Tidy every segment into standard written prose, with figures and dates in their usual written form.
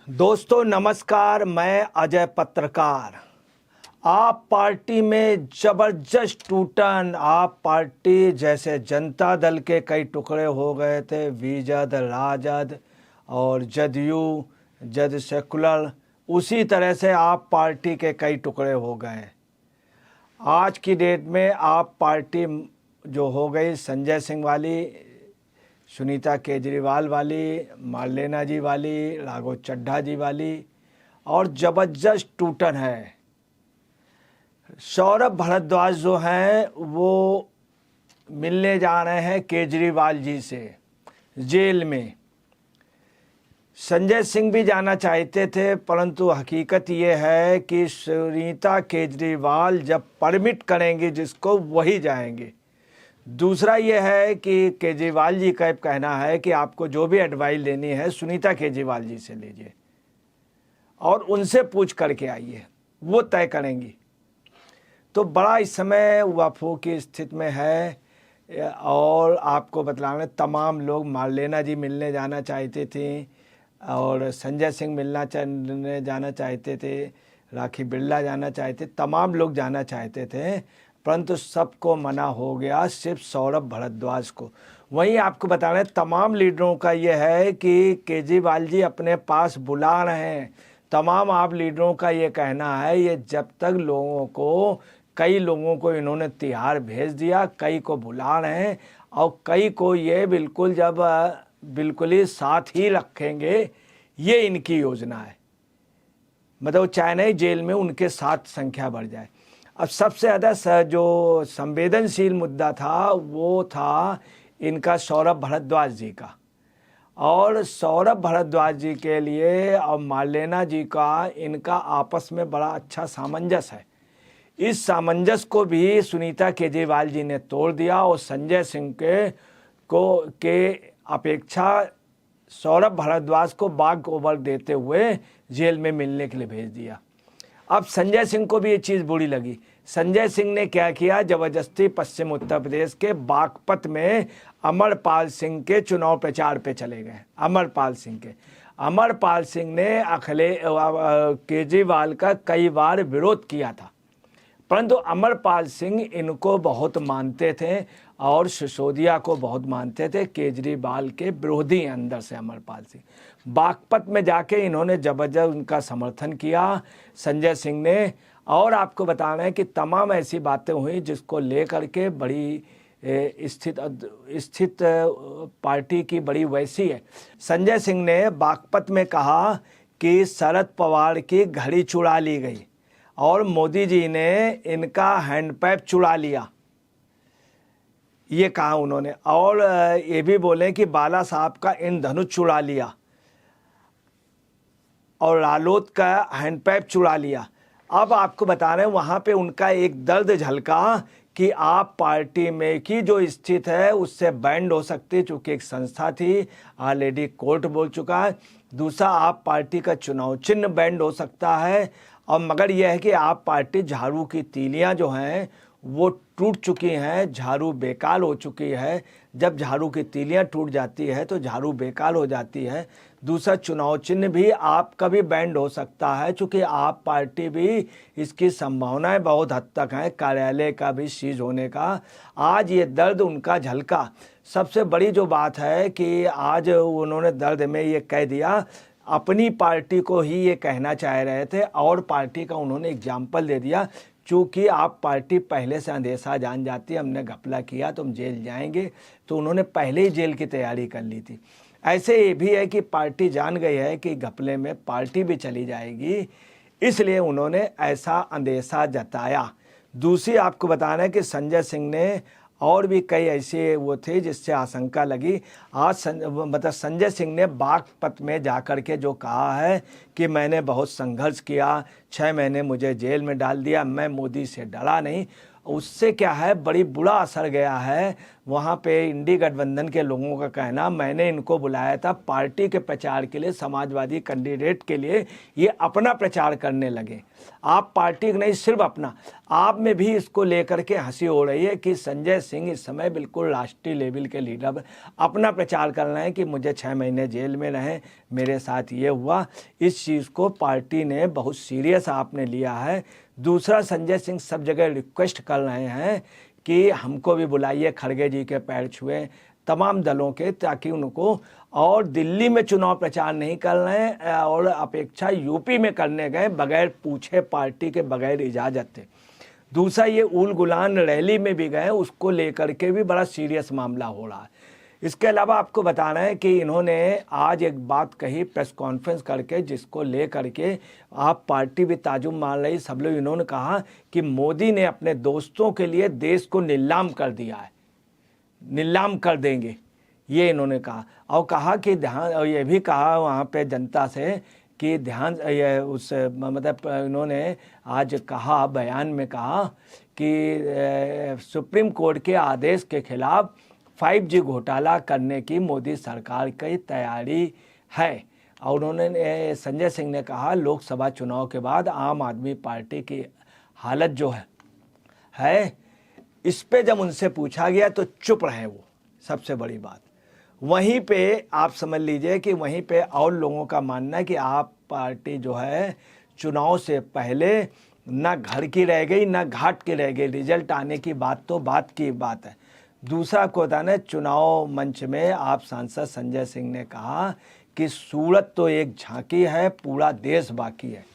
दोस्तों नमस्कार, मैं अजय पत्रकार। आप पार्टी में जबरदस्त टूटन। आप पार्टी जैसे जनता दल के कई टुकड़े हो गए थे, विजद, राजद और जदयू, जद सेकुलर, उसी तरह से आप पार्टी के कई टुकड़े हो गए। आज की डेट में आप पार्टी जो हो गई संजय सिंह वाली, सुनीता केजरीवाल वाली, मार्लेना जी वाली, राघव चड्ढा जी वाली, और जबरदस्त टूटन है। सौरभ भारद्वाज जो हैं वो मिलने जा रहे हैं केजरीवाल जी से जेल में। संजय सिंह भी जाना चाहते थे, परंतु हकीकत ये है कि सुनीता केजरीवाल जब परमिट करेंगे जिसको वही जाएंगे। दूसरा ये है कि केजरीवाल जी का कहना है कि आपको जो भी एडवाइस लेनी है सुनीता केजरीवाल जी से लीजिए और उनसे पूछ करके आइए, वो तय करेंगी। तो बड़ा इस समय वफू की स्थिति में है। और आपको बतलाना, तमाम लोग मार्लेना जी मिलने जाना चाहते थे और संजय सिंह जाना चाहते थे, राखी बिरला जाना चाहते, तमाम लोग जाना चाहते थे, परंतु सबको मना हो गया, सिर्फ सौरभ भारद्वाज को। वहीं आपको बता रहे हैं तमाम लीडरों का यह है कि केजरीवाल जी अपने पास बुला रहे हैं। तमाम आप लीडरों का ये कहना है, ये जब तक कई लोगों को इन्होंने तिहाड़ भेज दिया, कई को बुला रहे हैं और कई को ये बिल्कुल ही साथ ही रखेंगे, ये इनकी योजना है। मतलब चाइना जेल में उनके साथ संख्या बढ़ जाए। अब सबसे ज़्यादा जो संवेदनशील मुद्दा था वो था इनका सौरभ भारद्वाज जी का। और सौरभ भारद्वाज जी के लिए और मार्लेना जी का इनका आपस में बड़ा अच्छा सामंजस्य है। इस सामंजस्य को भी सुनीता केजरीवाल जी ने तोड़ दिया और संजय सिंह के अपेक्षा सौरभ भारद्वाज को बाग ओवर देते हुए जेल में मिलने के लिए भेज दिया। अब संजय सिंह को भी ये चीज़ बुरी लगी। संजय सिंह ने क्या किया, ज़बरदस्ती पश्चिम उत्तर प्रदेश के बागपत में अमरपाल सिंह के चुनाव प्रचार पे चले गए। अमरपाल सिंह ने केजरीवाल का कई बार विरोध किया था, परंतु अमरपाल सिंह इनको बहुत मानते थे और सिसोदिया को बहुत मानते थे। केजरीवाल के विरोधी अंदर से अमरपाल सिंह बागपत में जाके इन्होंने जबरदस्त उनका समर्थन किया संजय सिंह ने। और आपको बताना है कि तमाम ऐसी बातें हुई जिसको लेकर के बड़ी स्थित पार्टी की बड़ी वैसी है। संजय सिंह ने बागपत में कहा कि शरद पवार की घड़ी चुरा ली गई और मोदी जी ने इनका हैंडपैप चुरा लिया, ये कहा उन्होंने। और ये भी बोले कि बाला साहब का इंद्रधनुष चुरा लिया और रालोद का हैंडपैप चुरा लिया। अब आपको बता रहे हैं वहाँ पे उनका एक दर्द झलका कि आप पार्टी में की जो स्थिति है उससे बैंड हो सकती है, चूँकि एक संस्था थी, ऑलरेडी कोर्ट बोल चुका है। दूसरा, आप पार्टी का चुनाव चिन्ह बैंड हो सकता है। और मगर यह है कि आप पार्टी झाड़ू की तीलियां जो हैं वो टूट चुकी हैं, झाड़ू बेकार हो चुकी है। जब झाड़ू की तीलियां टूट जाती है तो झाड़ू बेकार हो जाती है। दूसरा, चुनाव चिन्ह भी आपका भी बैंड हो सकता है, चूँकि आप पार्टी भी इसकी संभावनाएं बहुत हद तक हैं, कार्यालय का भी सीज होने का। आज ये दर्द उनका झलका। सबसे बड़ी जो बात है कि आज उन्होंने दर्द में ये कह दिया, अपनी पार्टी को ही ये कहना चाह रहे थे और पार्टी का उन्होंने एग्जाम्पल दे दिया। चूँकि आप पार्टी पहले से अंदेशा जान जाती है, हमने घपला किया तो हम जेल जाएंगे, तो उन्होंने पहले ही जेल की तैयारी कर ली थी। ऐसे ये भी है कि पार्टी जान गई है कि घपले में पार्टी भी चली जाएगी, इसलिए उन्होंने ऐसा अंदेशा जताया। दूसरी आपको बताना है कि संजय सिंह ने और भी कई ऐसे वो थे जिससे आशंका लगी। आज संजय सिंह ने बागपत में जाकर के जो कहा है कि मैंने बहुत संघर्ष किया, 6 महीने मुझे जेल में डाल दिया, मैं मोदी से डरा नहीं। उससे क्या है, बड़ी बुरा असर गया है। वहाँ पे इंडी गठबंधन के लोगों का कहना, मैंने इनको बुलाया था पार्टी के प्रचार के लिए, समाजवादी कैंडिडेट के लिए, ये अपना प्रचार करने लगे। आप पार्टी नहीं, सिर्फ अपना। आप में भी इसको लेकर के हंसी हो रही है कि संजय सिंह इस समय बिल्कुल राष्ट्रीय लेवल के लीडर अपना प्रचार कर रहे हैं कि मुझे 6 महीने जेल में रहे, मेरे साथ ये हुआ। इस चीज़ को पार्टी ने बहुत सीरियस आपने लिया है। दूसरा, संजय सिंह सब जगह रिक्वेस्ट कर रहे हैं कि हमको भी बुलाइए, खड़गे जी के पैर छुए, तमाम दलों के, ताकि उनको, और दिल्ली में चुनाव प्रचार नहीं कर रहे हैं और अपेक्षा यूपी में करने गए बगैर पूछे, पार्टी के बगैर इजाज़त थे। दूसरा, ये उल गुलान रैली में भी गए, उसको लेकर के भी बड़ा सीरियस मामला हो रहा है। इसके अलावा आपको बता रहे हैं कि इन्होंने आज एक बात कही प्रेस कॉन्फ्रेंस करके, जिसको ले करके आप पार्टी भी ताजुब मान रही, सब लोग। इन्होंने कहा कि मोदी ने अपने दोस्तों के लिए देश को नीलाम कर दिया है, नीलाम कर देंगे, ये इन्होंने कहा। और कहा कि ध्यान, और ये भी कहा वहाँ पे जनता से कि ध्यान, ये उस मतलब इन्होंने आज कहा, बयान में कहा कि सुप्रीम कोर्ट के आदेश के खिलाफ 5G घोटाला करने की मोदी सरकार की तैयारी है। और उन्होंने, संजय सिंह ने कहा, लोकसभा चुनाव के बाद आम आदमी पार्टी की हालत जो है इस पे जब उनसे पूछा गया तो चुप रहे वो, सबसे बड़ी बात। वहीं पे आप समझ लीजिए कि वहीं पे और लोगों का मानना है कि आप पार्टी जो है चुनाव से पहले ना घर की रह गई ना घाट की रह गई। रिजल्ट आने की बात तो बात की बात है। दूसरा को बताना, चुनाव मंच में आप सांसद संजय सिंह ने कहा कि सूरत तो एक झांकी है, पूरा देश बाकी है।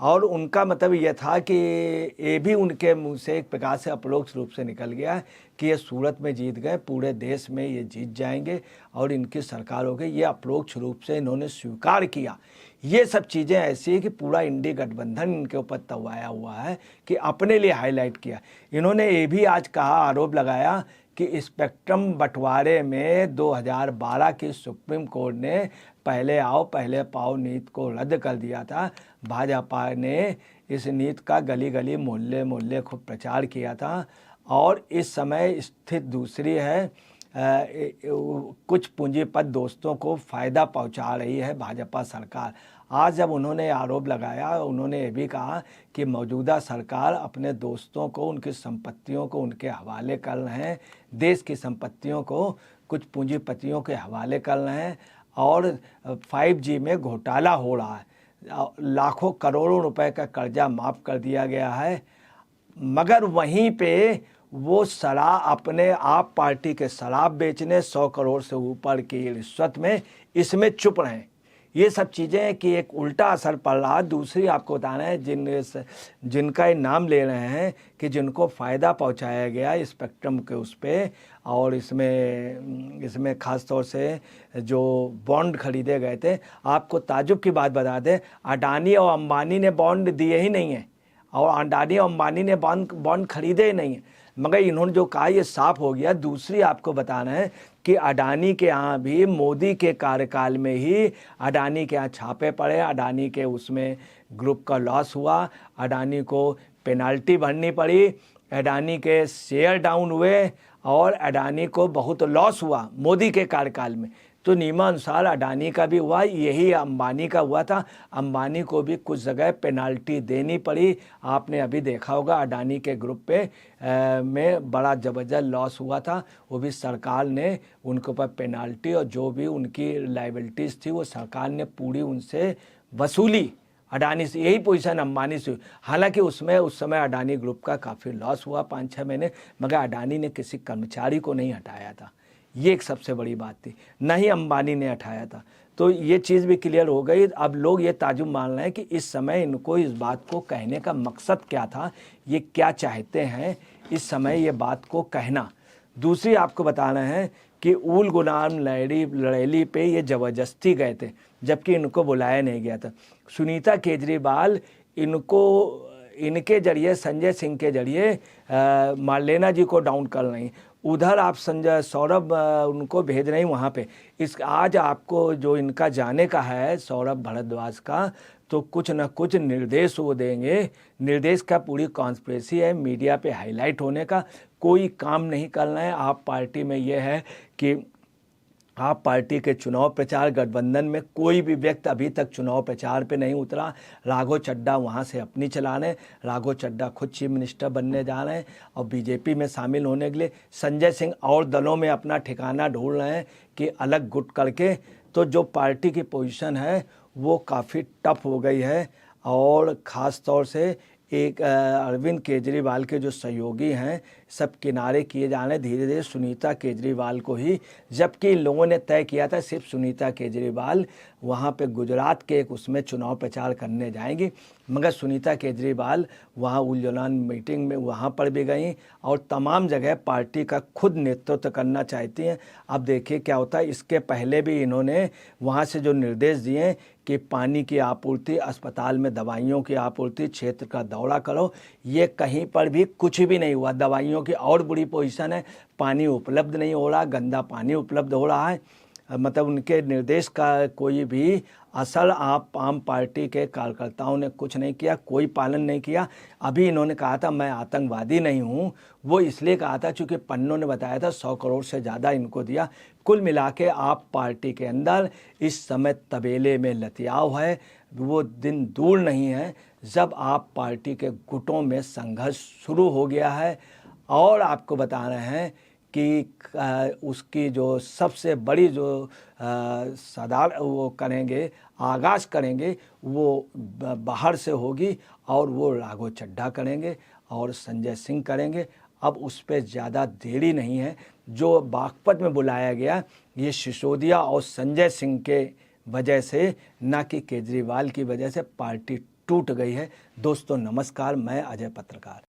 और उनका मतलब ये था कि ये भी उनके मुंह से एक प्रकार से अपरोक्ष रूप से निकल गया कि ये सूरत में जीत गए, पूरे देश में ये जीत जाएंगे और इनकी सरकार हो गई। ये अपरोक्ष रूप से इन्होंने स्वीकार किया। ये सब चीज़ें ऐसी है कि पूरा इंडी गठबंधन इनके ऊपर तवाया हुआ है कि अपने लिए हाईलाइट किया। इन्होंने ये भी आज कहा, आरोप लगाया कि स्पेक्ट्रम बंटवारे में 2012 की सुप्रीम कोर्ट ने पहले आओ पहले पाओ नीति को रद्द कर दिया था। भाजपा ने इस नीति का गली गली मोहल्ले मोहल्ले खूब प्रचार किया था और इस समय स्थिति दूसरी है। कुछ पूंजीपत दोस्तों को फ़ायदा पहुंचा रही है भाजपा सरकार। आज जब उन्होंने आरोप लगाया, उन्होंने ये भी कहा कि मौजूदा सरकार अपने दोस्तों को, उनकी संपत्तियों को उनके हवाले कर रहे हैं, देश की संपत्तियों को कुछ पूंजीपतियों के हवाले कर रहे हैं और 5G में घोटाला हो रहा है। लाखों करोड़ों रुपए का कर्जा माफ़ कर दिया गया है, मगर वहीं पे वो शराब, अपने आप पार्टी के शराब बेचने 100 करोड़ से ऊपर की रिश्वत में, इसमें चुप रहें। ये सब चीज़ें कि एक उल्टा असर पड़ रहा है। दूसरी आपको बताना है, जिनका ये नाम ले रहे हैं कि जिनको फ़ायदा पहुंचाया गया स्पेक्ट्रम के उस पर, और इसमें ख़ास तौर से जो बॉन्ड खरीदे गए थे। आपको ताजुब की बात बता दें, अडानी और अंबानी ने बॉन्ड दिए ही नहीं हैं और अडानी और अंबानी ने बॉन्ड खरीदे ही नहीं हैं, मगर इन्होंने जो कहा ये साफ हो गया। दूसरी आपको बताना है कि अडानी के यहाँ भी मोदी के कार्यकाल में ही अडानी के यहाँ छापे पड़े, अडानी के उसमें ग्रुप का लॉस हुआ, अडानी को पेनाल्टी भरनी पड़ी, अडानी के शेयर डाउन हुए और अडानी को बहुत लॉस हुआ मोदी के कार्यकाल में। तो नियमानुसार अडानी का भी हुआ, यही अंबानी का हुआ था। अंबानी को भी कुछ जगह पेनाल्टी देनी पड़ी। आपने अभी देखा होगा अडानी के ग्रुप पे में बड़ा ज़बरदस्त लॉस हुआ था, वो भी सरकार ने उनके ऊपर पेनाल्टी और जो भी उनकी लाइबिलिटीज़ थी वो सरकार ने पूरी उनसे वसूली। अडानी से यही पोजीशन अंबानी से, हालांकि उसमें उस समय अडानी ग्रुप का काफ़ी लॉस हुआ 5-6 महीने, मगर अडानी ने किसी कर्मचारी को नहीं हटाया था। ये एक सबसे बड़ी बात थी, ना ही अंबानी ने हटाया था। तो ये चीज़ भी क्लियर हो गई। अब लोग ये ताजुब मान रहे हैं कि इस समय इनको इस बात को कहने का मकसद क्या था, ये क्या चाहते हैं इस समय ये बात को कहना। दूसरी आपको बताना है कि उल गुलाम रैली पे ये ज़बरदस्ती गए थे, जबकि इनको बुलाया नहीं गया था। सुनीता केजरीवाल इनको इनके जरिए, संजय सिंह के जरिए मार्लेना जी को डाउन कर रही, उधर आप सौरभ उनको भेज रही वहाँ पे। आज आपको जो इनका जाने का है सौरभ भारद्वाज का, तो कुछ न कुछ निर्देश वो देंगे। निर्देश का पूरी कॉन्स्पिरेसी है मीडिया पे हाईलाइट होने का, कोई काम नहीं करना है। आप पार्टी में ये है कि आप पार्टी के चुनाव प्रचार गठबंधन में कोई भी व्यक्ति अभी तक चुनाव प्रचार पे नहीं उतरा। राघव चड्ढा वहाँ से अपनी चला रहे हैं, राघव चड्ढा खुद चीफ मिनिस्टर बनने जा रहे हैं और बीजेपी में शामिल होने के लिए संजय सिंह और दलों में अपना ठिकाना ढूंढ रहे हैं कि अलग गुट करके। तो जो पार्टी की पोजीशन है वो काफ़ी टफ हो गई है। और ख़ास तौर से एक अरविंद केजरीवाल के जो सहयोगी हैं सब किनारे किए जा रहे हैं धीरे धीरे सुनीता केजरीवाल को ही, जबकि इन लोगों ने तय किया था सिर्फ सुनीता केजरीवाल वहाँ पे गुजरात के एक उसमें चुनाव प्रचार करने जाएंगी, मगर सुनीता केजरीवाल वहाँ उलझुलान मीटिंग में वहाँ पर भी गई और तमाम जगह पार्टी का खुद नेतृत्व करना चाहती हैं। अब देखिए क्या होता है। इसके पहले भी इन्होंने वहाँ से जो निर्देश दिए कि पानी की आपूर्ति, अस्पताल में दवाइयों की आपूर्ति, क्षेत्र का दौरा करो, ये कहीं पर भी कुछ भी नहीं हुआ। दवाइयों की और बुरी पोजीशन है, पानी उपलब्ध नहीं हो रहा, गंदा पानी उपलब्ध हो रहा है। मतलब उनके निर्देश का कोई भी असर आप आम पार्टी के कार्यकर्ताओं ने कुछ नहीं किया, कोई पालन नहीं किया। अभी इन्होंने कहा था मैं आतंकवादी नहीं हूँ, वो इसलिए कहा था क्योंकि पन्नों ने बताया था 100 करोड़ से ज़्यादा इनको दिया। कुल मिला के आप पार्टी के अंदर इस समय तबेले में लतियाव है। वो दिन दूर नहीं है जब आप पार्टी के गुटों में संघर्ष शुरू हो गया है। और आपको बता रहे हैं कि उसकी जो सबसे बड़ी जो सदार वो करेंगे, आगाज़ करेंगे, वो बाहर से होगी और वो राघव चड्ढा करेंगे और संजय सिंह करेंगे। अब उस पर ज़्यादा देरी नहीं है। जो बागपत में बुलाया गया ये सिसोदिया और संजय सिंह के वजह से, ना कि केजरीवाल की वजह से पार्टी टूट गई है। दोस्तों नमस्कार, मैं अजय पत्रकार।